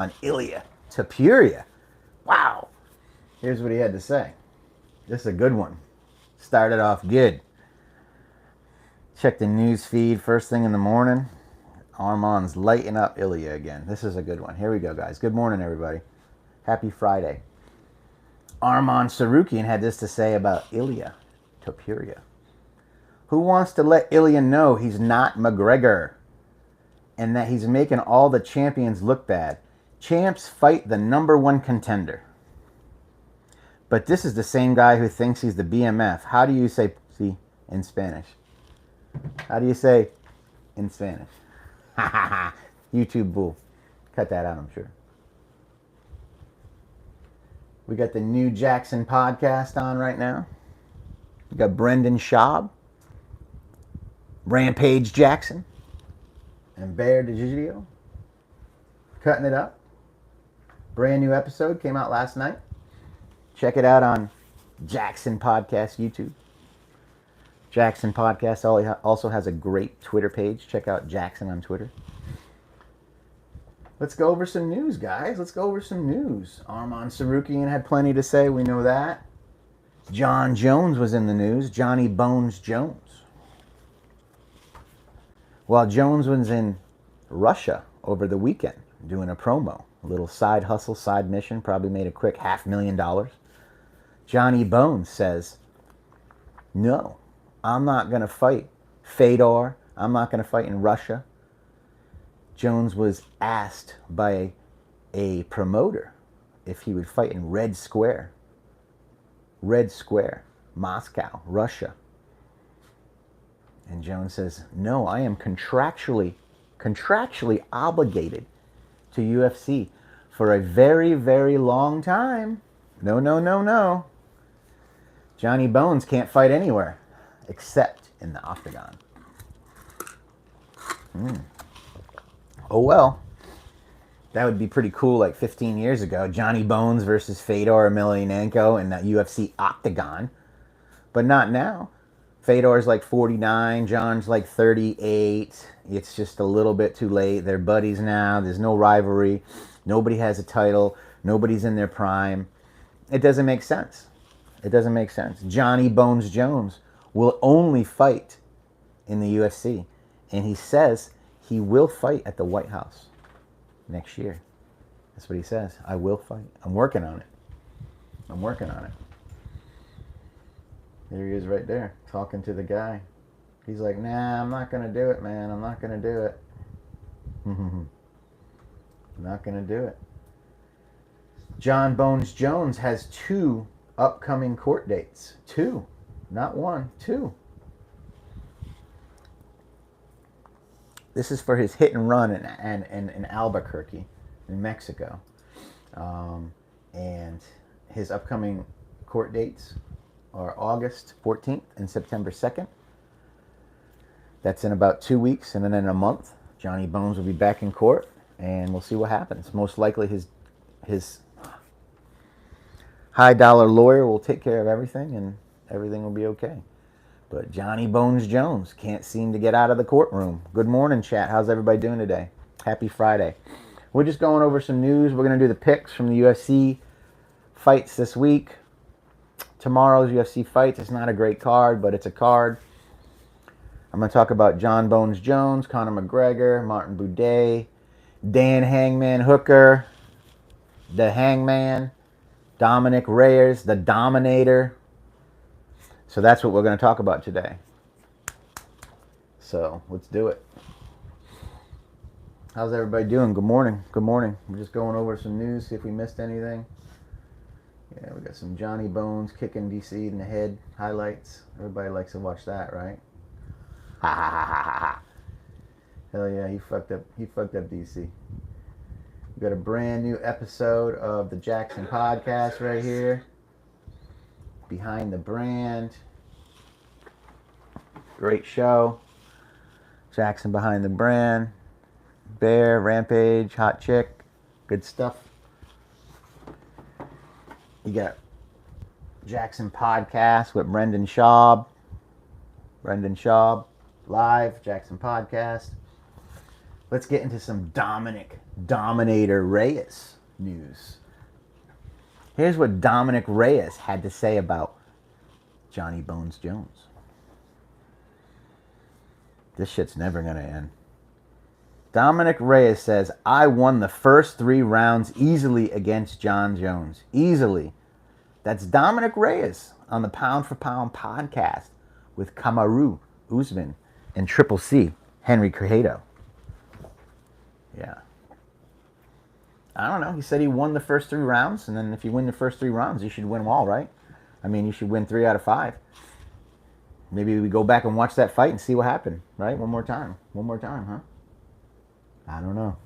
on Ilia Tapuria. Wow. Here's what he had to say. This is a good one. Started off good. Check the news feed first thing in the morning. Arman's lighting up Ilia again. This is a good one. Here we go, guys. Good morning, everybody. Happy Friday. Arman Sarukian had this to say about Ilia Topuria. Who wants to let Ilia know he's not McGregor and that he's making all the champions look bad? Champs fight the number one contender. But this is the same guy who thinks he's the BMF. How do you say pussy in Spanish? How do you say in Spanish? YouTube bull. Cut that out, I'm sure. We got the new Jackson podcast on right now. We got Brendan Schaub, Rampage Jackson, and Bear DeGidio cutting it up. Brand new episode came out last night. Check it out on Jackson Podcast YouTube. Jackson Podcast also has a great Twitter page. Check out Jackson on Twitter. Let's go over some news, guys. Let's go over some news. Arman Sarukian had plenty to say. We know that. John Jones was in the news. Johnny Bones Jones. While Jones was in Russia over the weekend doing a promo, a little side hustle, side mission, probably made a quick $500,000. Johnny Bones says, no, I'm not going to fight Fedor. I'm not going to fight in Russia. Jones was asked by a promoter if he would fight in Red Square, Moscow, Russia. And Jones says, no, I am contractually obligated to UFC for a very, very long time. No. Johnny Bones can't fight anywhere except in the octagon. Oh well. That would be pretty cool like 15 years ago. Johnny Bones versus Fedor Emelianenko in that UFC octagon. But not now. Fedor's like 49. John's like 38. It's just a little bit too late. They're buddies now. There's no rivalry. Nobody has a title. Nobody's in their prime. It doesn't make sense. Johnny Bones Jones will only fight in the UFC. And he says he will fight at the White House next year. That's what he says. I will fight. I'm working on it. There he is right there, talking to the guy. He's like, nah, I'm not going to do it, man. I'm not going to do it. Not going to do it. John Bones Jones has 2 upcoming court dates. 2. Not 1, 2. This is for his hit and run in Albuquerque, in Mexico. And his upcoming court dates are August 14th and September 2nd. That's in about 2 weeks, and then in a month, Johnny Bones will be back in court, and we'll see what happens. Most likely his high-dollar lawyer will take care of everything, and everything will be okay. But Johnny Bones Jones can't seem to get out of the courtroom. Good morning, chat. How's everybody doing today? Happy Friday. We're just going over some news. We're going to do the picks from the UFC fights this week. Tomorrow's UFC fights. It's not a great card, but it's a card. I'm going to talk about John Bones Jones, Conor McGregor, Martin Buday, Dan Hangman Hooker, the Hangman, Dominic Reyes, the Dominator. So that's what we're going to talk about today. So let's do it. How's everybody doing? Good morning. We're just going over some news, see if we missed anything. Yeah, we got some Johnny Bones kicking DC in the head highlights. Everybody likes to watch that, right? Ha ha ha ha ha. Hell yeah, he fucked up DC. We got a brand new episode of the Jackson Podcast right here. Behind the Brand. Great show. Jackson Behind the Brand. Bear, Rampage, Hot Chick. Good stuff. You got Jackson Podcast with Brendan Schaub. Live, Jackson Podcast. Let's get into some Dominic Dominator Reyes news. Here's what Dominic Reyes had to say about Johnny Bones Jones. This shit's never going to end. Dominic Reyes says, I won the first 3 rounds easily against John Jones. Easily. That's Dominic Reyes on the Pound for Pound podcast with Kamaru Usman and Triple C, Henry Cejudo. Yeah. I don't know. He said he won the first 3 rounds, and then if you win the first 3 rounds, you should win them all, right? I mean, you should win 3 out of 5. Maybe we go back and watch that fight and see what happened, right? One more time, huh? I don't know.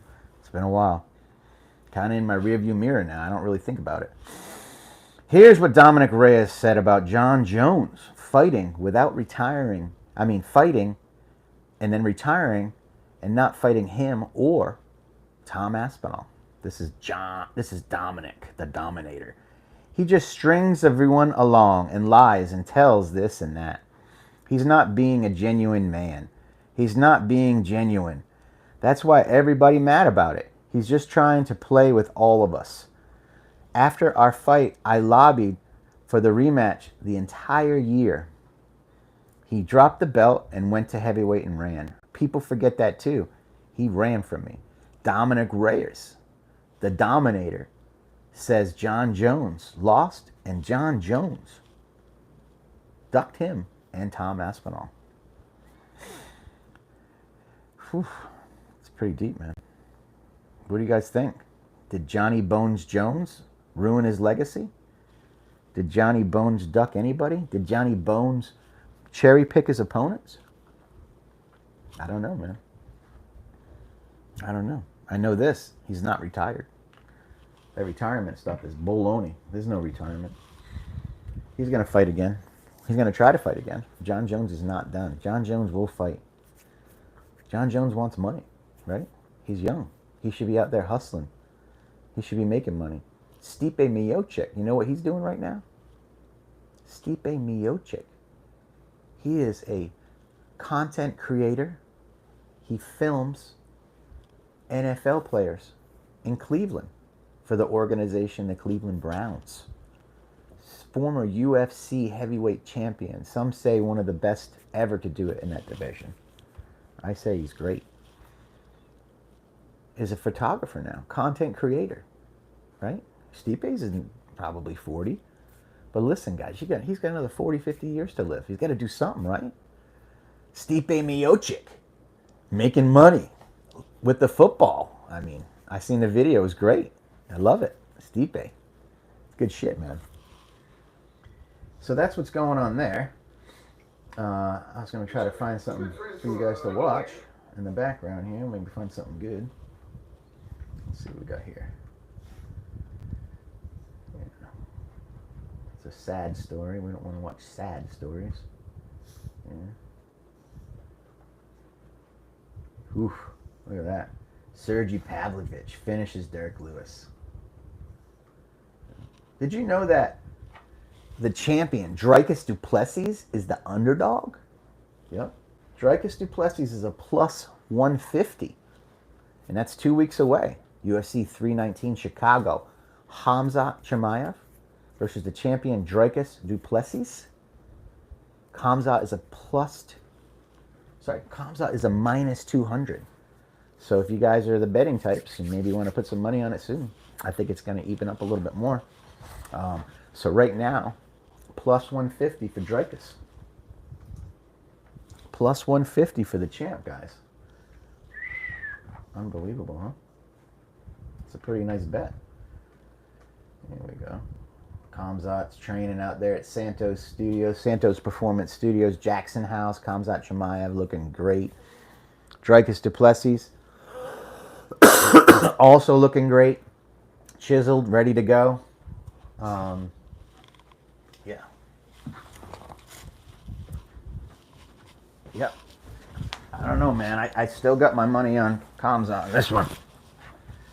It's been a while. Kind of in my rearview mirror now. I don't really think about it. Here's what Dominic Reyes said about John Jones fighting without retiring. I mean, fighting and then retiring and not fighting him or Tom Aspinall. This is Dominic, the Dominator. He just strings everyone along and lies and tells this and that. He's not being a genuine man. He's not being genuine. That's why everybody mad about it. He's just trying to play with all of us. After our fight, I lobbied for the rematch the entire year. He dropped the belt and went to heavyweight and ran. People forget that too. He ran from me. Dominic Reyes, the Dominator, says John Jones lost and John Jones ducked him and Tom Aspinall. Whew. It's pretty deep, man. What do you guys think? Did Johnny Bones Jones ruin his legacy? Did Johnny Bones duck anybody? Did Johnny Bones cherry pick his opponents? I don't know, man. I don't know. I know this. He's not retired. That retirement stuff is baloney. There's no retirement. He's going to fight again. He's going to try to fight again. John Jones is not done. John Jones will fight. John Jones wants money, right? He's young. He should be out there hustling. He should be making money. Stipe Miocic, you know what he's doing right now? Stipe Miocic. He is a content creator. He films NFL players in Cleveland for the organization, the Cleveland Browns. Former UFC heavyweight champion. Some say one of the best ever to do it in that division. I say he's great. Is a photographer now, content creator, right? Stipe's isn't probably 40. But listen, guys, he's got another 40, 50 years to live. He's got to do something, right? Stipe Miocic, making money with the football. I mean, I seen the video. It was great. I love it. Stipe. It's good shit, man. So that's what's going on there. I was going to try to find something for you guys to watch in the background here. Maybe find something good. Let's see what we got here. Yeah. It's a sad story. We don't want to watch sad stories. Yeah. Oof, look at that. Sergey Pavlovich finishes Derek Lewis. Did you know that the champion, Dricus Du Plessis, is the underdog? Yep. Dricus Du Plessis is a plus 150. And that's 2 weeks away. UFC 319 Chicago. Khamzat Chimaev versus the champion Dricus Du Plessis. Khamzat is a minus 200. So if you guys are the betting types, you maybe want to put some money on it soon. I think it's going to even up a little bit more. So right now, plus 150 for Dricus. Plus 150 for the champ, guys. Unbelievable, huh? It's a pretty nice bet. Here we go. Khamzat's training out there at Santos Studios, Santos Performance Studios, Jackson House. Khamzat Chimaev looking great. Dricus Du Plessis also looking great. Chiseled, ready to go. Yeah. Yep. I don't know, man. I still got my money on Khamzat on this one.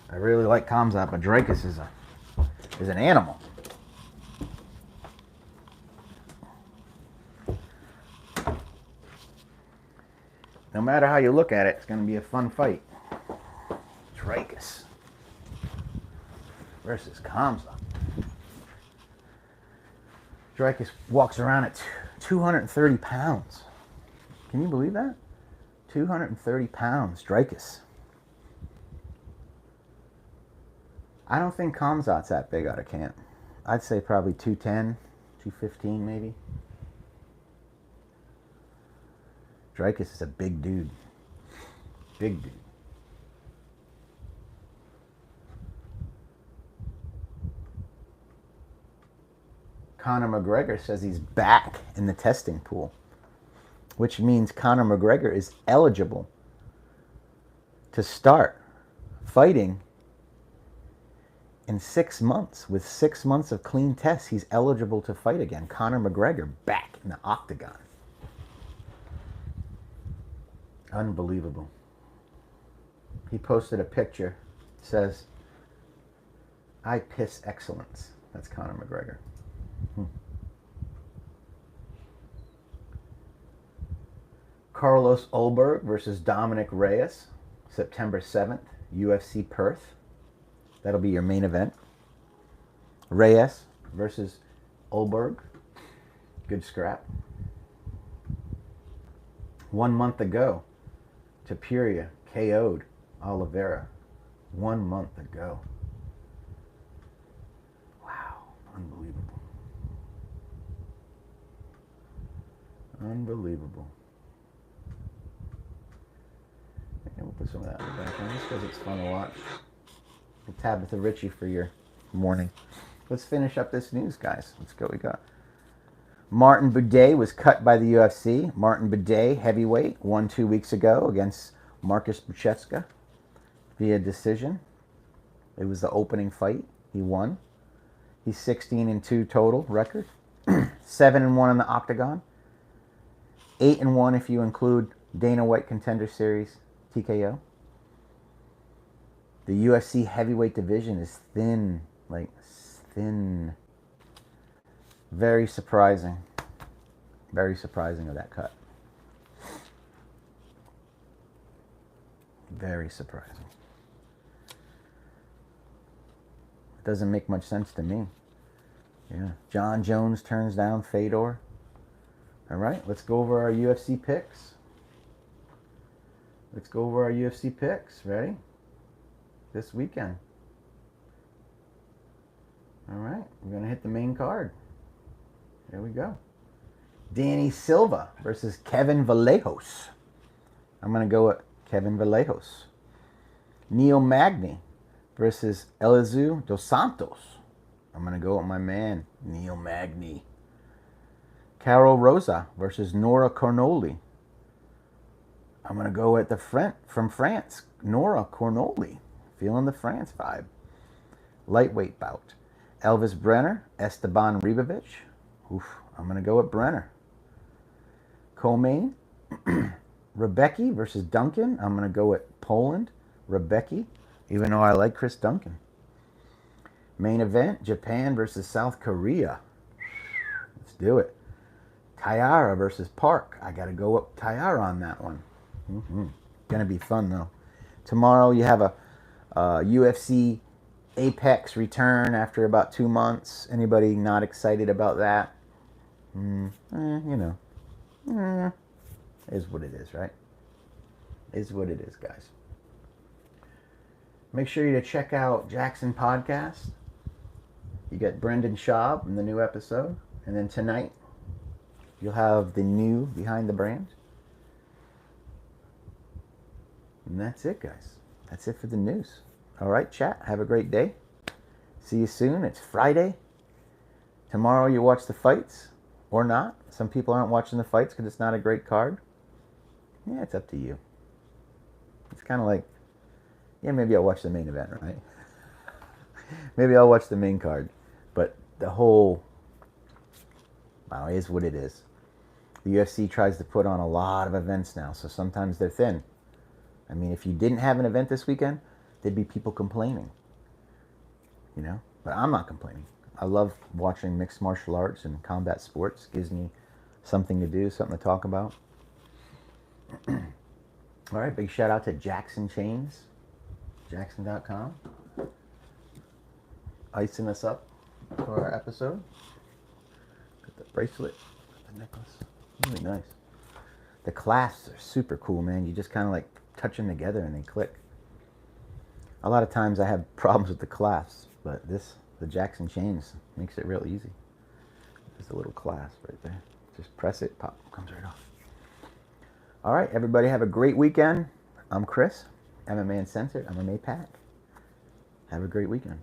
I really like Khamzat, but Dricus is an animal. No matter how you look at it, it's going to be a fun fight. Dricus. versus Kamsa. Dricus walks around at 230 pounds. Can you believe that? 230 pounds, Dricus. I don't think Kamzat's that big out of camp. I'd say probably 210, 215 maybe. Dricus is a big dude. Big dude. Conor McGregor says he's back in the testing pool, which means Conor McGregor is eligible to start fighting in 6 months. With 6 months of clean tests, he's eligible to fight again. Conor McGregor back in the octagon. Unbelievable. He posted a picture. Says, "I piss excellence." That's Conor McGregor. Carlos Ulberg versus Dominic Reyes, September 7th, UFC Perth. That'll be your main event. Reyes versus Ulberg. Good scrap. 1 month ago, Tapiria KO'd Oliveira. 1 month ago. Wow, unbelievable. Unbelievable. Okay, we'll put some of that in the background just because it's fun to watch. Tabitha Ritchie for your morning. Let's finish up this news, guys. Let's go. We got Martin Buday was cut by the UFC. Martin Buday, heavyweight, won 2 weeks ago against Marcus Bucheska via decision. It was the opening fight. He won. He's 16-2 total record. 7-1 in the octagon. 8-1 if you include Dana White Contender Series TKO. The UFC heavyweight division is thin, like thin. Very surprising. Very surprising of that cut. Very surprising. It doesn't make much sense to me. Yeah. John Jones turns down Fedor. All right, let's go over our UFC picks. Let's go over our UFC picks. Ready? This weekend. All right, we're going to hit the main card. There we go. Danny Silva versus Kevin Vallejos. I'm going to go with Kevin Vallejos. Neil Magny versus Elizu dos Santos. I'm going to go with my man, Neil Magny. Carol Rosa versus Nora Cornoli. I'm going to go with the friend from France, Nora Cornoli. Feeling the France vibe. Lightweight bout. Elvis Brenner, Esteban Ribovic. Oof, I'm going to go with Brenner. Co-main, Rebecki versus Duncan. I'm going to go with Poland, Rebecki, even though I like Chris Duncan. Main event, Japan versus South Korea. Let's do it. Taira versus Park. I got to go with Taira on that one. Going to be fun, though. Tomorrow you have a UFC Apex return after about 2 months. Anybody not excited about that? Is what it is, right? Is what it is, guys. Make sure you to check out Jackson Podcast. You get Brendan Schaub in the new episode. And then tonight, you'll have the new Behind the Brand. And that's it, guys. That's it for the news. All right, chat. Have a great day. See you soon. It's Friday. Tomorrow you watch the fights or not. Some people aren't watching the fights because it's not a great card. Yeah, it's up to you. It's kind of like, yeah, maybe I'll watch the main event, right? Maybe I'll watch the main card. But the whole, wow, is what it is. The UFC tries to put on a lot of events now, so sometimes they're thin. I mean, if you didn't have an event this weekend, there'd be people complaining. You know? But I'm not complaining. I love watching mixed martial arts and combat sports. Gives me something to do, something to talk about. All right, big shout out to Jackson Chains. Jackson.com. icing us up for our episode. Got the bracelet, got the necklace. Really nice. The clasps are super cool, man. You just kind of like touch them together and they click. A lot of times I have problems with the clasps, but the Jackson chains makes it real easy. Just a little clasp right there. Just press it, pop, comes right off. All right, everybody have a great weekend. I'm Chris, MMA Uncensored. I'm a Mapac. Have a great weekend.